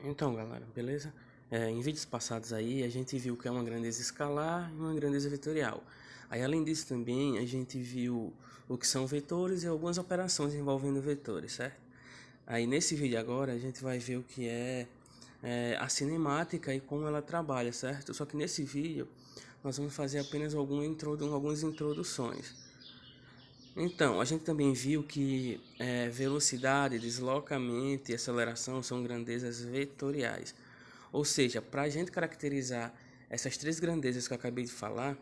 Então, galera, beleza? Em vídeos passados aí, a gente viu que é uma grandeza escalar e uma grandeza vetorial. Aí, além disso também, a gente viu o que são vetores e algumas operações envolvendo vetores, certo? Aí, nesse vídeo agora, a gente vai ver o que é a cinemática e como ela trabalha, certo? Só que nesse vídeo, nós vamos fazer apenas algumas introduções. Então, a gente também viu que velocidade, deslocamento e aceleração são grandezas vetoriais. Ou seja, para a gente caracterizar essas três grandezas que eu acabei de falar,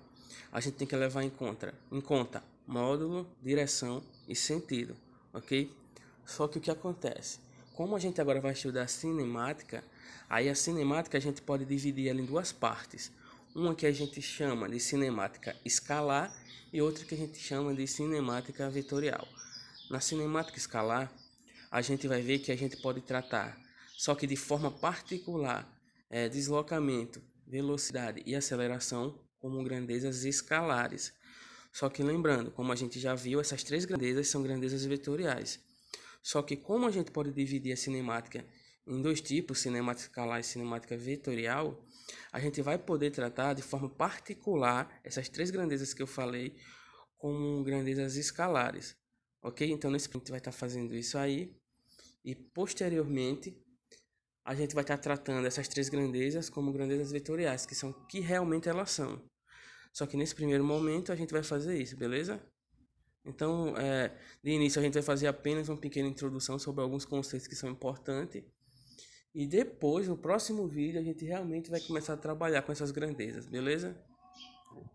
a gente tem que levar em conta módulo, direção e sentido, ok? Só que o que acontece? Como a gente agora vai estudar cinemática, aí a cinemática a gente pode dividir ela em duas partes. Uma que a gente chama de cinemática escalar e outra que a gente chama de cinemática vetorial. Na cinemática escalar, a gente vai ver que a gente pode tratar, só que de forma particular, deslocamento, velocidade e aceleração como grandezas escalares. Só que lembrando, como a gente já viu, essas três grandezas são grandezas vetoriais. Só que como a gente pode dividir a cinemática em dois tipos, cinemática escalar e cinemática vetorial, a gente vai poder tratar de forma particular essas três grandezas que eu falei como grandezas escalares, ok? Então nesse ponto a gente vai estar fazendo isso aí e posteriormente a gente vai estar tratando essas três grandezas como grandezas vetoriais, que são que realmente elas são. Só que nesse primeiro momento a gente vai fazer isso, beleza? Então, de início a gente vai fazer apenas uma pequena introdução sobre alguns conceitos que são importantes. E depois, no próximo vídeo, a gente realmente vai começar a trabalhar com essas grandezas, beleza?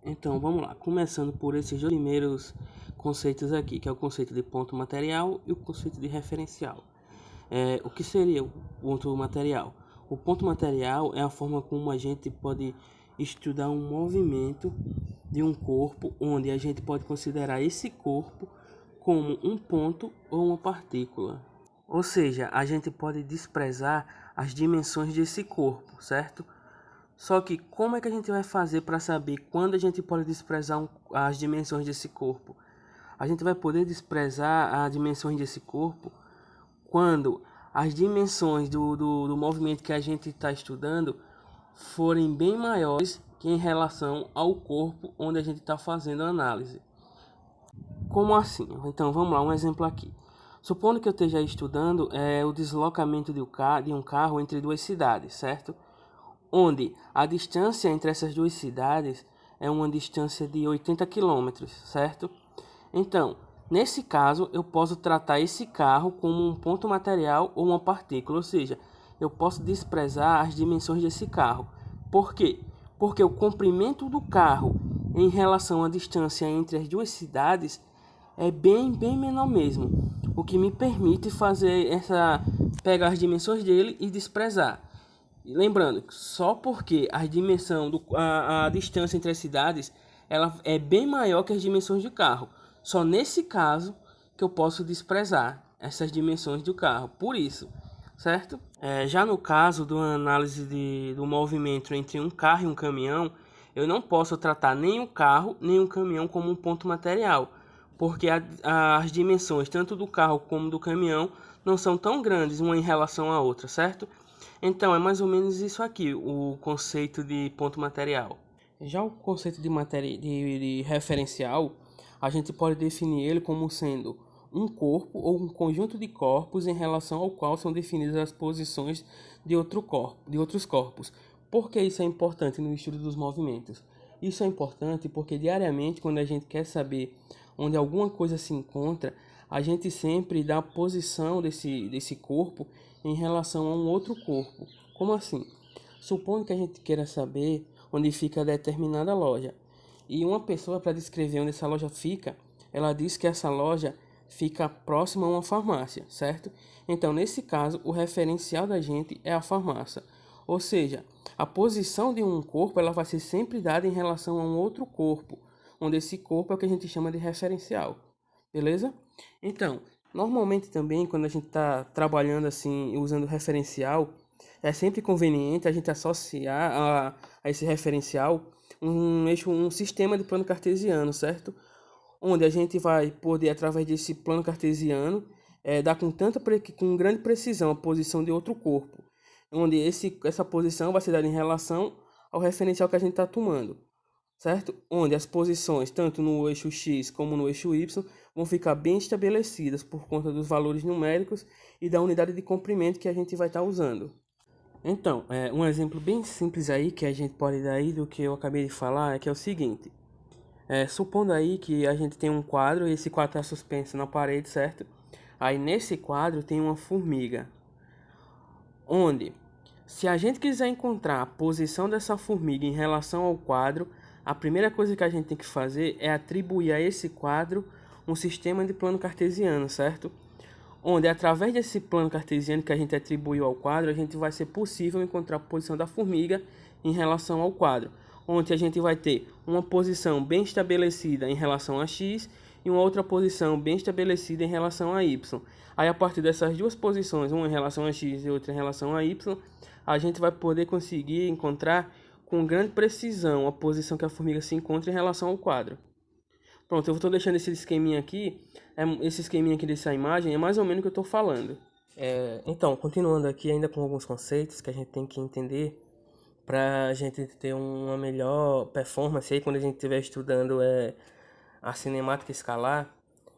Então, vamos lá. Começando por esses dois primeiros conceitos aqui, que é o conceito de ponto material e o conceito de referencial. O que seria o ponto material? O ponto material é a forma como a gente pode estudar um movimento de um corpo, onde a gente pode considerar esse corpo como um ponto ou uma partícula. Ou seja, a gente pode desprezar as dimensões desse corpo, certo? Só que como é que a gente vai fazer para saber quando a gente pode desprezar as dimensões desse corpo? A gente vai poder desprezar as dimensões desse corpo quando as dimensões do movimento que a gente está estudando forem bem maiores que em relação ao corpo onde a gente está fazendo a análise. Como assim? Então vamos lá, um exemplo aqui. Supondo que eu esteja estudando o deslocamento de um carro entre duas cidades, certo? Onde a distância entre essas duas cidades é uma distância de 80 quilômetros, certo? Então, nesse caso, eu posso tratar esse carro como um ponto material ou uma partícula, ou seja, eu posso desprezar as dimensões desse carro. Por quê? Porque o comprimento do carro em relação à distância entre as duas cidades é bem menor mesmo, o que me permite pegar as dimensões dele e desprezar. Lembrando, só porque a distância entre as cidades ela é bem maior que as dimensões do carro. Só nesse caso que eu posso desprezar essas dimensões do carro. Por isso, certo? Já no caso da análise do movimento entre um carro e um caminhão, eu não posso tratar nem o carro nem o caminhão como um ponto material, porque as dimensões tanto do carro como do caminhão não são tão grandes uma em relação à outra, certo? Então, é mais ou menos isso aqui, o conceito de ponto material. Já o conceito de referencial, a gente pode definir ele como sendo um corpo ou um conjunto de corpos em relação ao qual são definidas as posições de outros corpos. Por que isso é importante no estudo dos movimentos? Isso é importante porque diariamente, quando a gente quer saber onde alguma coisa se encontra, a gente sempre dá a posição desse corpo em relação a um outro corpo. Como assim? Supondo que a gente queira saber onde fica determinada loja. E uma pessoa, para descrever onde essa loja fica, ela diz que essa loja fica próxima a uma farmácia, certo? Então, nesse caso, o referencial da gente é a farmácia. Ou seja, a posição de um corpo ela vai ser sempre dada em relação a um outro corpo, onde esse corpo é o que a gente chama de referencial. Beleza? Então, normalmente também, quando a gente está trabalhando assim, usando referencial, é sempre conveniente a gente associar a esse referencial um sistema de plano cartesiano, certo? Onde a gente vai poder, através desse plano cartesiano, dar com grande precisão a posição de outro corpo. onde essa posição vai ser dada em relação ao referencial que a gente está tomando, certo? Onde as posições, tanto no eixo X como no eixo Y, vão ficar bem estabelecidas por conta dos valores numéricos e da unidade de comprimento que a gente vai estar usando. Então, um exemplo bem simples aí que a gente pode dar aí do que eu acabei de falar é que é o seguinte. Supondo aí que a gente tem um quadro e esse quadro está suspenso na parede, certo? Aí nesse quadro tem uma formiga, onde se a gente quiser encontrar a posição dessa formiga em relação ao quadro, a primeira coisa que a gente tem que fazer é atribuir a esse quadro um sistema de plano cartesiano, certo? Onde através desse plano cartesiano que a gente atribuiu ao quadro, a gente vai ser possível encontrar a posição da formiga em relação ao quadro, onde a gente vai ter uma posição bem estabelecida em relação a x e uma outra posição bem estabelecida em relação a y. Aí a partir dessas duas posições, uma em relação a x e outra em relação a y, a gente vai poder conseguir encontrar com grande precisão a posição que a formiga se encontra em relação ao quadro. Pronto, eu estou deixando esse esqueminha aqui dessa imagem é mais ou menos o que eu estou falando. Então, continuando aqui ainda com alguns conceitos que a gente tem que entender para a gente ter uma melhor performance aí quando a gente estiver estudando a cinemática escalar.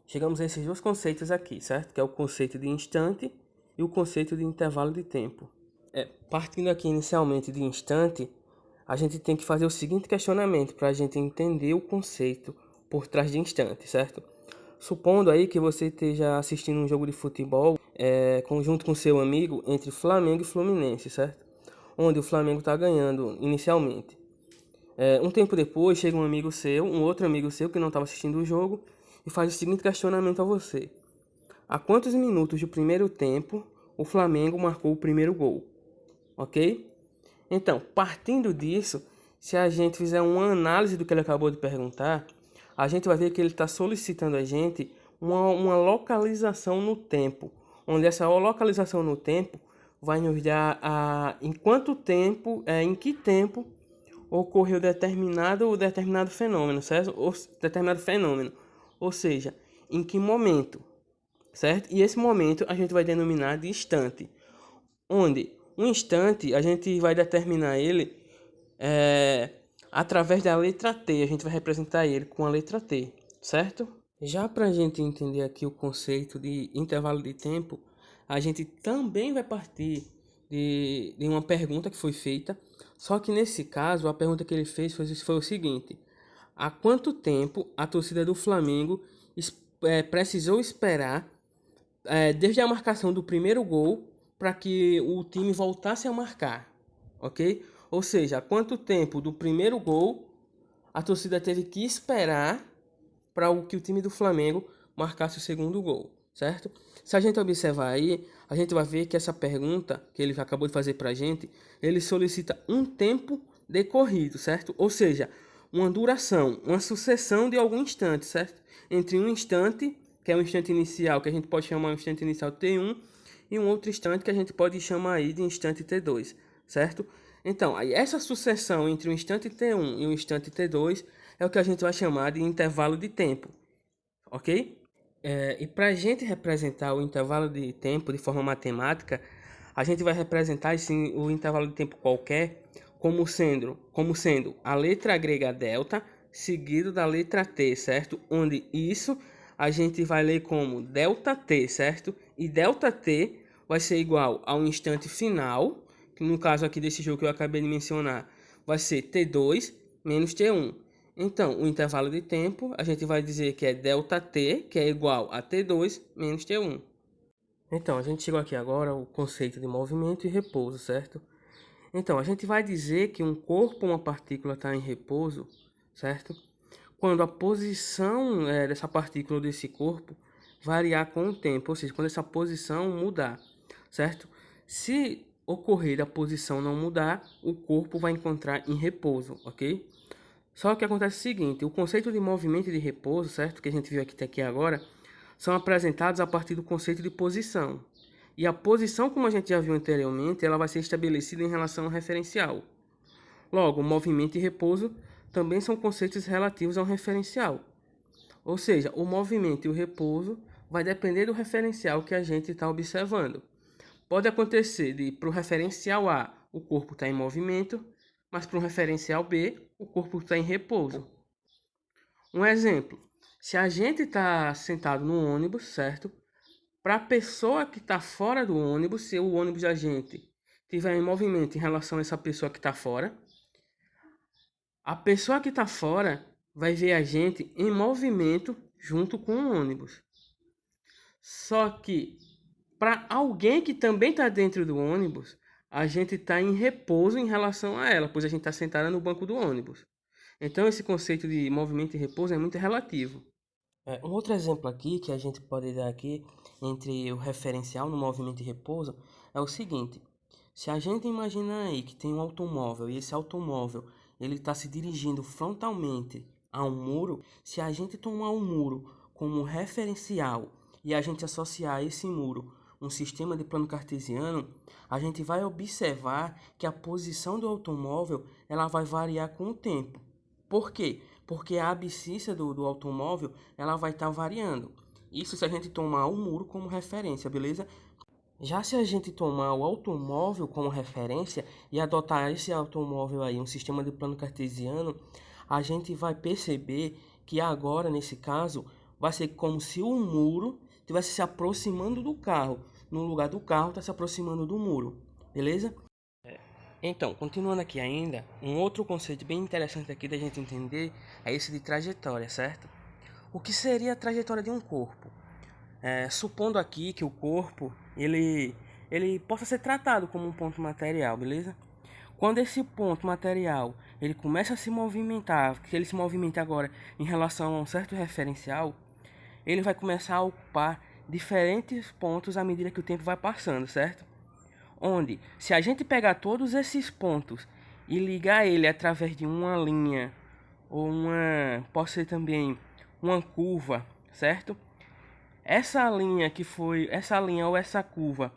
Chegamos a esses dois conceitos aqui, certo? Que é o conceito de instante e o conceito de intervalo de tempo. Partindo aqui inicialmente de instante, a gente tem que fazer o seguinte questionamento para a gente entender o conceito por trás de instante, certo? Supondo aí que você esteja assistindo um jogo de futebol junto com seu amigo entre Flamengo e Fluminense, certo? Onde o Flamengo está ganhando inicialmente. Um tempo depois chega um outro amigo seu que não estava assistindo o jogo e faz o seguinte questionamento a você: a quantos minutos do primeiro tempo o Flamengo marcou o primeiro gol? Ok? Então, partindo disso, se a gente fizer uma análise do que ele acabou de perguntar, a gente vai ver que ele está solicitando a gente uma localização no tempo, onde essa localização no tempo vai nos dar em que tempo ocorreu determinado fenômeno, certo? Ou seja, em que momento, certo? E esse momento a gente vai denominar de instante, onde um instante a gente vai determinar ele através da letra T, a gente vai representar ele com a letra T, certo? Já para a gente entender aqui o conceito de intervalo de tempo, a gente também vai partir de uma pergunta que foi feita, só que nesse caso a pergunta que ele fez foi o seguinte: há quanto tempo a torcida do Flamengo precisou esperar desde a marcação do primeiro gol para que o time voltasse a marcar, ok? Ou seja, há quanto tempo do primeiro gol a torcida teve que esperar para que o time do Flamengo marcasse o segundo gol, certo? Se a gente observar aí, a gente vai ver que essa pergunta que ele acabou de fazer para a gente, ele solicita um tempo decorrido, certo? Ou seja, uma duração, uma sucessão de algum instante, certo? Entre um instante, que é um instante inicial, que a gente pode chamar um instante inicial T1, e um outro instante que a gente pode chamar aí de instante T2, certo? Então, aí essa sucessão entre o instante T1 e o instante T2 é o que a gente vai chamar de intervalo de tempo, ok? E para a gente representar o intervalo de tempo de forma matemática, a gente vai representar o intervalo de tempo qualquer como sendo a letra grega delta seguido da letra t, certo? Onde isso a gente vai ler como delta t, certo? E delta t vai ser igual ao instante final, que no caso aqui desse jogo que eu acabei de mencionar, vai ser T2 menos T1. Então, o intervalo de tempo, a gente vai dizer que é ΔT, que é igual a T2 menos T1. Então, a gente chegou aqui agora ao conceito de movimento e repouso, certo? Então, a gente vai dizer que um corpo ou uma partícula está em repouso, certo? Quando a posição dessa partícula ou desse corpo variar com o tempo, ou seja, quando essa posição mudar, certo? Se ocorrer a posição não mudar, o corpo vai encontrar em repouso, ok? Só que acontece o seguinte: o conceito de movimento e de repouso, certo? Que a gente viu aqui até aqui agora, são apresentados a partir do conceito de posição. E a posição, como a gente já viu anteriormente, ela vai ser estabelecida em relação ao referencial. Logo, movimento e repouso também são conceitos relativos ao referencial. Ou seja, o movimento e o repouso vai depender do referencial que a gente está observando. Pode acontecer de para o referencial A o corpo está em movimento, mas para o referencial B o corpo está em repouso. Um exemplo, se a gente está sentado no ônibus, certo? Para a pessoa que está fora do ônibus, se o ônibus da gente estiver em movimento em relação a essa pessoa que está fora, a pessoa que está fora vai ver a gente em movimento junto com o ônibus. Só que para alguém que também está dentro do ônibus, a gente está em repouso em relação a ela, pois a gente está sentada no banco do ônibus. Então esse conceito de movimento e repouso é muito relativo. Um outro exemplo aqui que a gente pode dar aqui entre o referencial no movimento e repouso é o seguinte: se a gente imaginar aí que tem um automóvel e esse automóvel ele está se dirigindo frontalmente a um muro, se a gente tomar um muro como referencial e a gente associar a esse muro um sistema de plano cartesiano, a gente vai observar que a posição do automóvel ela vai variar com o tempo. Por quê? Porque a abscissa do automóvel ela vai estar variando. Isso se a gente tomar o muro como referência, beleza? Já se a gente tomar o automóvel como referência e adotar esse automóvel aí, um sistema de plano cartesiano, a gente vai perceber que agora, nesse caso, vai ser como se o muro estivesse se aproximando do carro. No lugar do carro, está se aproximando do muro, beleza? Então, continuando aqui ainda, um outro conceito bem interessante aqui da gente entender é esse de trajetória, certo? O que seria a trajetória de um corpo? Supondo aqui que o corpo ele possa ser tratado como um ponto material, beleza? Quando esse ponto material ele começa a se movimentar, que ele se movimenta agora em relação a um certo referencial, ele vai começar a ocupar diferentes pontos à medida que o tempo vai passando, certo? Onde, se a gente pegar todos esses pontos e ligar ele através de uma linha ou pode ser também uma curva, certo? Essa linha ou essa curva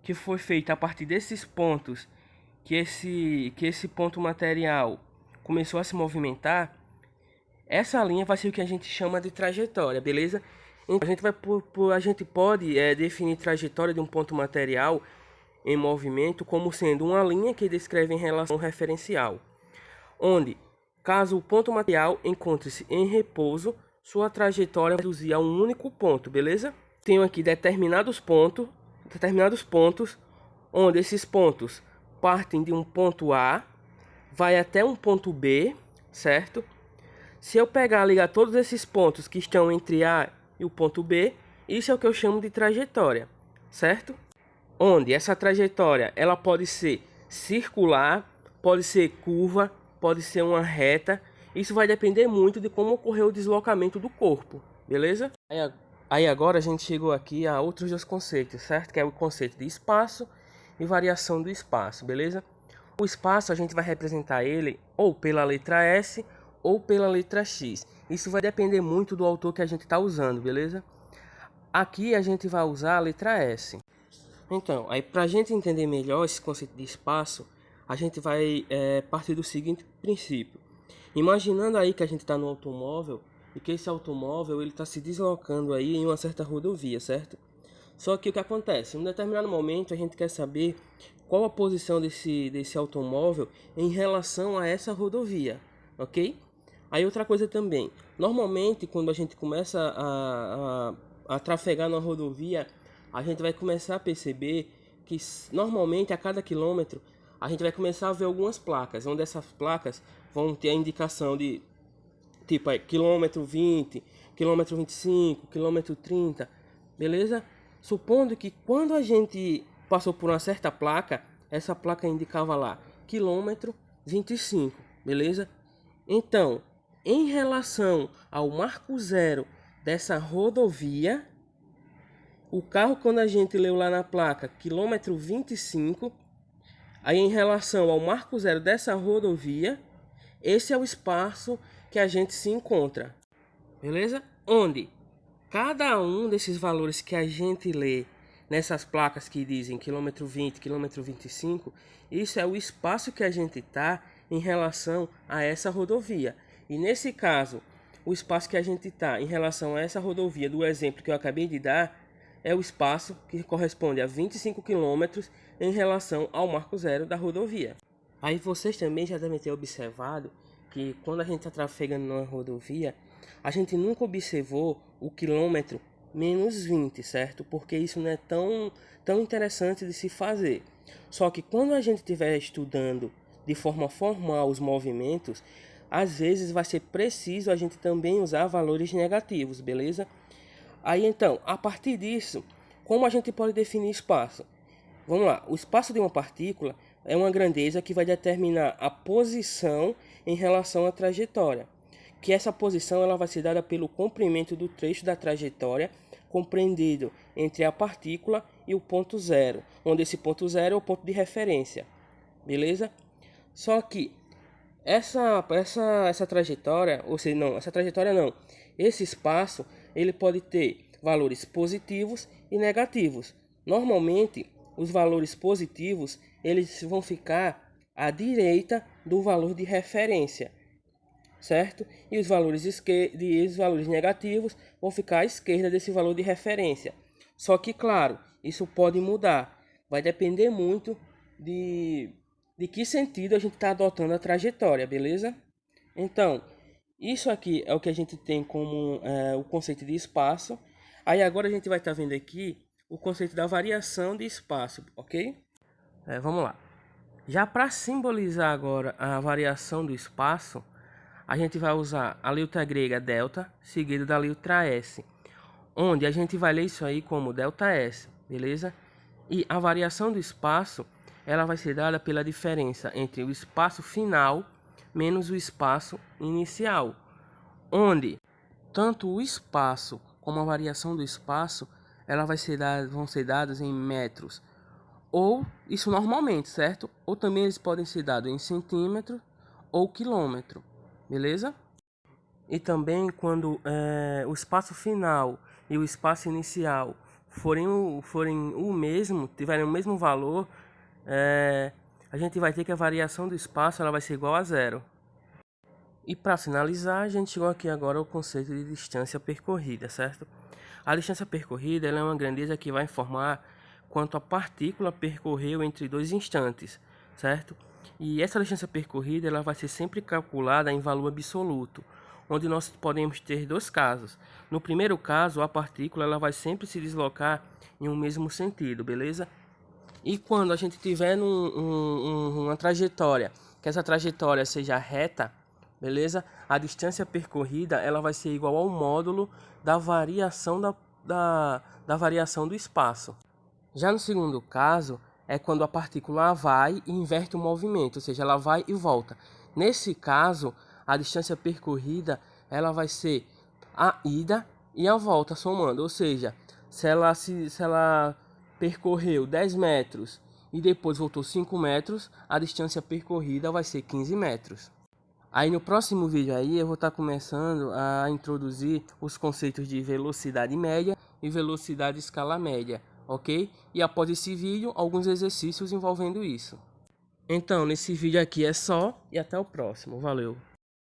que foi feita a partir desses pontos, que esse ponto material começou a se movimentar, essa linha vai ser o que a gente chama de trajetória, beleza? Então a gente pode definir trajetória de um ponto material em movimento como sendo uma linha que descreve em relação ao referencial, onde, caso o ponto material encontre-se em repouso, sua trajetória vai reduzir a um único ponto, beleza? Tenho aqui determinados pontos, onde esses pontos partem de um ponto A, vai até um ponto B, certo? Se eu ligar todos esses pontos que estão entre A e o ponto B, isso é o que eu chamo de trajetória, certo? Onde essa trajetória ela pode ser circular, pode ser curva, pode ser uma reta. Isso vai depender muito de como ocorreu o deslocamento do corpo, beleza? Aí agora a gente chegou aqui a outros dois conceitos, certo? Que é o conceito de espaço e variação do espaço, beleza? O espaço a gente vai representar ele ou pela letra S ou pela letra X. Isso vai depender muito do autor que a gente está usando, beleza? Aqui a gente vai usar a letra S. Então, aí para a gente entender melhor esse conceito de espaço, a gente vai partir do seguinte princípio. Imaginando aí que a gente está no automóvel e que esse automóvel ele está se deslocando aí em uma certa rodovia, certo? Só que o que acontece? Em um determinado momento a gente quer saber qual a posição desse automóvel em relação a essa rodovia, ok? Aí outra coisa também, normalmente quando a gente começa a trafegar na rodovia, a gente vai começar a perceber que normalmente a cada quilômetro a gente vai começar a ver algumas placas, onde essas placas vão ter a indicação de tipo quilômetro 20, quilômetro 25, quilômetro 30, beleza? Supondo que quando a gente passou por uma certa placa, essa placa indicava lá quilômetro 25, beleza? Então, em relação ao marco zero dessa rodovia, o carro, quando a gente leu lá na placa quilômetro 25, aí em relação ao marco zero dessa rodovia, esse é o espaço que a gente se encontra, beleza? Onde cada um desses valores que a gente lê nessas placas que dizem quilômetro 20, quilômetro 25, isso é o espaço que a gente está em relação a essa rodovia. E nesse caso, o espaço que a gente está em relação a essa rodovia, do exemplo que eu acabei de dar, é o espaço que corresponde a 25 km em relação ao marco zero da rodovia. Aí vocês também já devem ter observado que quando a gente está trafegando numa rodovia, a gente nunca observou o quilômetro menos 20, certo? Porque isso não é tão interessante de se fazer. Só que quando a gente estiver estudando de forma formal os movimentos, às vezes vai ser preciso a gente também usar valores negativos, beleza? Aí então, a partir disso, como a gente pode definir espaço? Vamos lá, o espaço de uma partícula é uma grandeza que vai determinar a posição em relação à trajetória. Que essa posição ela vai ser dada pelo comprimento do trecho da trajetória compreendido entre a partícula e o ponto zero, onde esse ponto zero é o ponto de referência, beleza? Só que essa trajetória, ou seja, não, essa trajetória não, esse espaço ele pode ter valores positivos e negativos. Normalmente, os valores positivos eles vão ficar à direita do valor de referência, certo? E os valores negativos vão ficar à esquerda desse valor de referência. Só que, claro, isso pode mudar. Vai depender muito de que sentido a gente está adotando a trajetória, beleza? Então, isso aqui é o que a gente tem como o conceito de espaço. Aí agora a gente vai estar vendo aqui o conceito da variação de espaço, ok? Vamos lá. Já para simbolizar agora a variação do espaço, a gente vai usar a letra grega delta, seguido da letra S, onde a gente vai ler isso aí como delta S, beleza? E a variação do espaço, ela vai ser dada pela diferença entre o espaço final menos o espaço inicial, onde tanto o espaço como a variação do espaço, vão ser dadas em metros, ou isso normalmente, certo? Ou também eles podem ser dados em centímetro ou quilômetro. Beleza? E também quando o espaço final e o espaço inicial forem o mesmo, tiverem o mesmo valor, a gente vai ter que a variação do espaço ela vai ser igual a zero. E para finalizar, a gente chegou aqui agora ao conceito de distância percorrida, certo? A distância percorrida ela é uma grandeza que vai informar quanto a partícula percorreu entre dois instantes, certo? E essa distância percorrida ela vai ser sempre calculada em valor absoluto, onde nós podemos ter dois casos. No primeiro caso, a partícula ela vai sempre se deslocar em um mesmo sentido, beleza? E quando a gente tiver uma trajetória, que essa trajetória seja reta, beleza? A distância percorrida ela vai ser igual ao módulo da variação da variação do espaço. Já no segundo caso, é quando a partícula vai e inverte o movimento, ou seja, ela vai e volta. Nesse caso, a distância percorrida ela vai ser a ida e a volta somando, ou seja, se ela percorreu 10 metros e depois voltou 5 metros, a distância percorrida vai ser 15 metros. Aí no próximo vídeo aí eu vou estar começando a introduzir os conceitos de velocidade média e velocidade escala média, ok? E após esse vídeo, alguns exercícios envolvendo isso. Então, nesse vídeo aqui é só e até o próximo. Valeu!